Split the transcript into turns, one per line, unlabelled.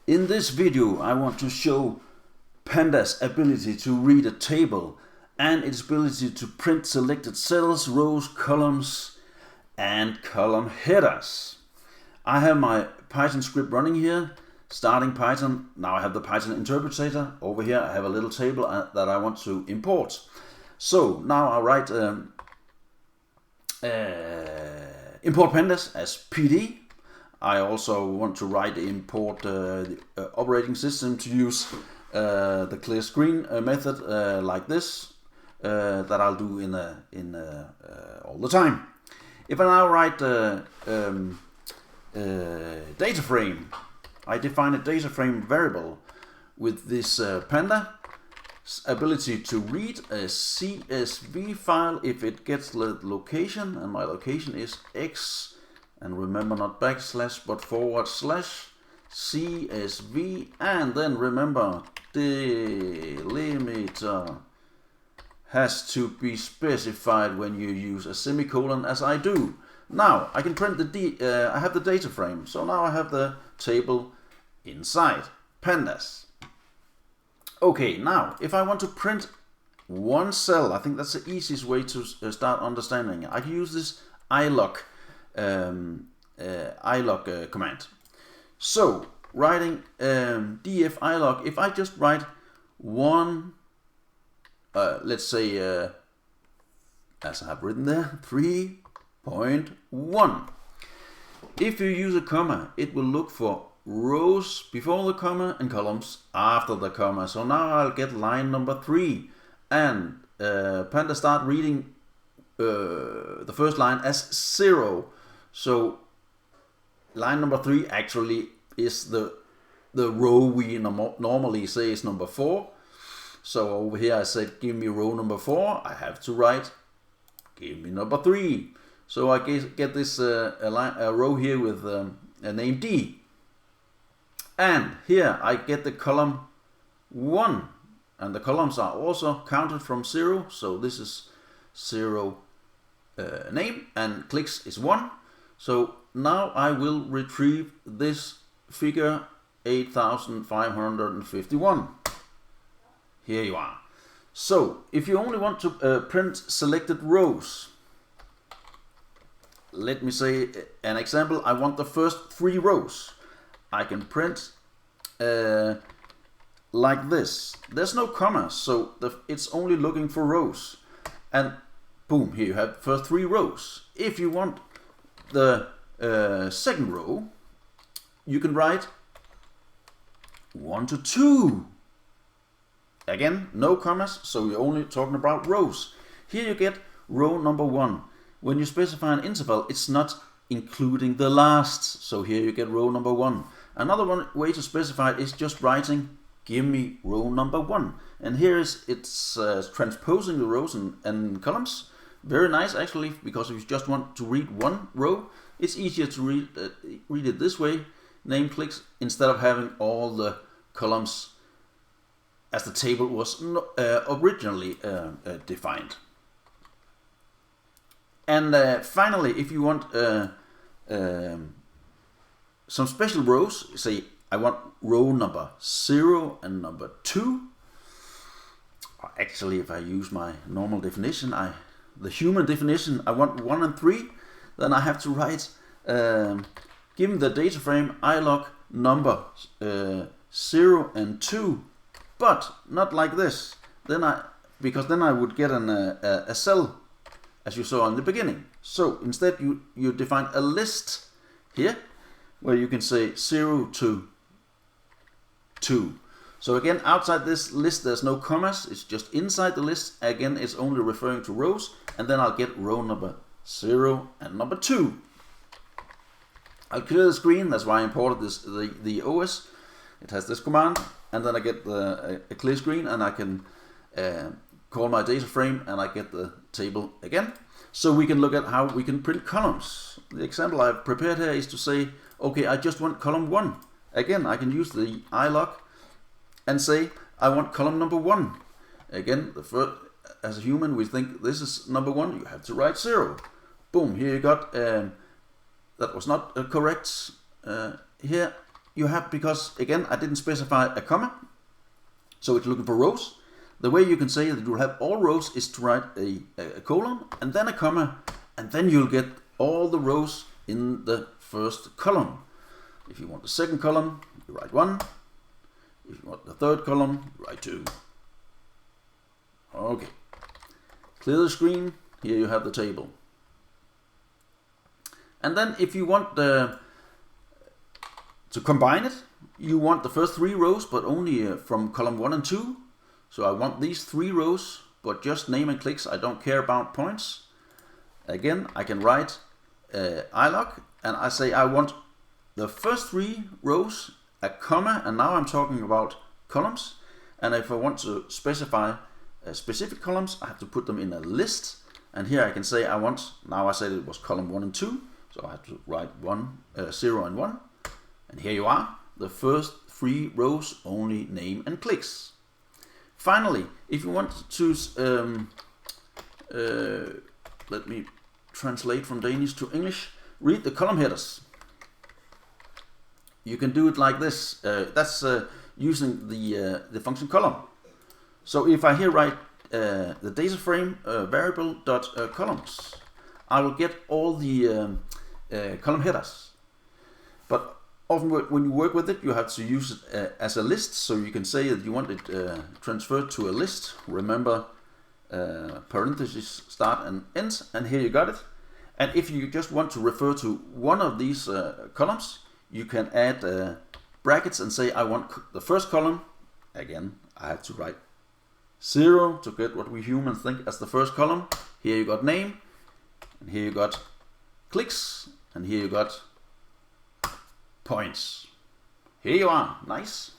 In this video I want to show pandas' ability to read a table and its ability to print selected cells, rows, columns and column headers. I have my Python script running here, starting Python. Now I have the Python interpreter. Over here I have a little table that I want to import. So now I write import pandas as PD. I also want to write import the operating system to use the clear screen method like this that I'll do in all the time. If I now write data frame, I define a data frame variable with this panda ability to read a CSV file if it gets the location, and my location is X, and remember not backslash but / CSV, and then remember delimiter has to be specified when you use a semicolon, as I do. Now I can print I have the data frame, so now I have the table inside pandas. Okay, now if I want to print one cell, I think that's the easiest way to start understanding it. I can use this iloc command. So writing df iloc, if I just write one, let's say as I have written there, 3.1. If you use a comma, it will look for rows before the comma and columns after the comma. So now I'll get line number 3, and Panda start reading the first line as 0. So line number 3 actually is the row we normally say is number 4. So over here I said give me row number 4. I have to write give me number 3. So I get this a row here with a name D. And here I get the column 1, and the columns are also counted from 0. So this is 0 name, and clicks is 1. So now I will retrieve this figure 8551. Here you are. So if you only want to print selected rows, let me say an example. I want the first 3 rows. I can print like this. There's no commas, so it's only looking for rows. And boom, here you have the first 3 rows. If you want the second row, you can write 1 to 2. Again, no commas, so you're only talking about rows. Here you get row number 1. When you specify an interval, it's not including the last. So here you get row number 1. Another way to specify it is just writing give me row number 1. And here it's transposing the rows and columns. Very nice actually, because if you just want to read one row, it's easier to read it this way, name clicks, instead of having all the columns as the table was originally defined. And finally, if you want some special rows, say I want row number 0 and number 2. Or actually, if I use my normal definition, the human definition, I want 1 and 3, then I have to write give the data frame iloc number 0 and 2, but not like this. Because then I would get a cell as you saw in the beginning. So instead you define a list here where you can say 0 to 2. So again, outside this list there's no commas, it's just inside the list. Again, it's only referring to rows, and then I'll get row number 0 and number 2. I'll clear the screen, that's why I imported the OS. It has this command, and then I get a clear screen, and I can call my data frame, and I get the table again. So we can look at how we can print columns. The example I've prepared here is to say, okay, I just want column 1. Again, I can use the iloc and say I want column number 1. Again, as a human we think this is number 1, you have to write 0. Boom, here you got that was not correct. Here you have, because again I didn't specify a comma, so it's looking for rows. The way you can say that you'll have all rows is to write a colon and then a comma, and then you'll get all the rows in the first column. If you want the second column, you write 1. If you want the third column, you write 2. Okay. Clear the screen. Here you have the table. And then if you want to combine it, you want the first 3 rows, but only from column 1 and 2. So I want these 3 rows, but just name and clicks. I don't care about points. Again, I can write iloc, and I say I want the first 3 rows, a comma, and now I'm talking about columns. And if I want to specify specific columns, I have to put them in a list. And here I can say I want, now I said it was column 1 and 2, so I have to write 0 and 1. And here you are, the first 3 rows, only name and clicks. Finally, if you want to, let me translate from Danish to English, read the column headers. You can do it like this. That's using the function column. So if I here write the data frame variable dot columns, I will get all the column headers. But often when you work with it, you have to use it as a list. So you can say that you want it transferred to a list. Remember, parentheses start and end, and here you got it. And if you just want to refer to one of these columns, you can add brackets and say I want the first column. Again, I have to write 0 to get what we humans think as the first column. Here you got name, and here you got clicks, and here you got points. Here you are. Nice.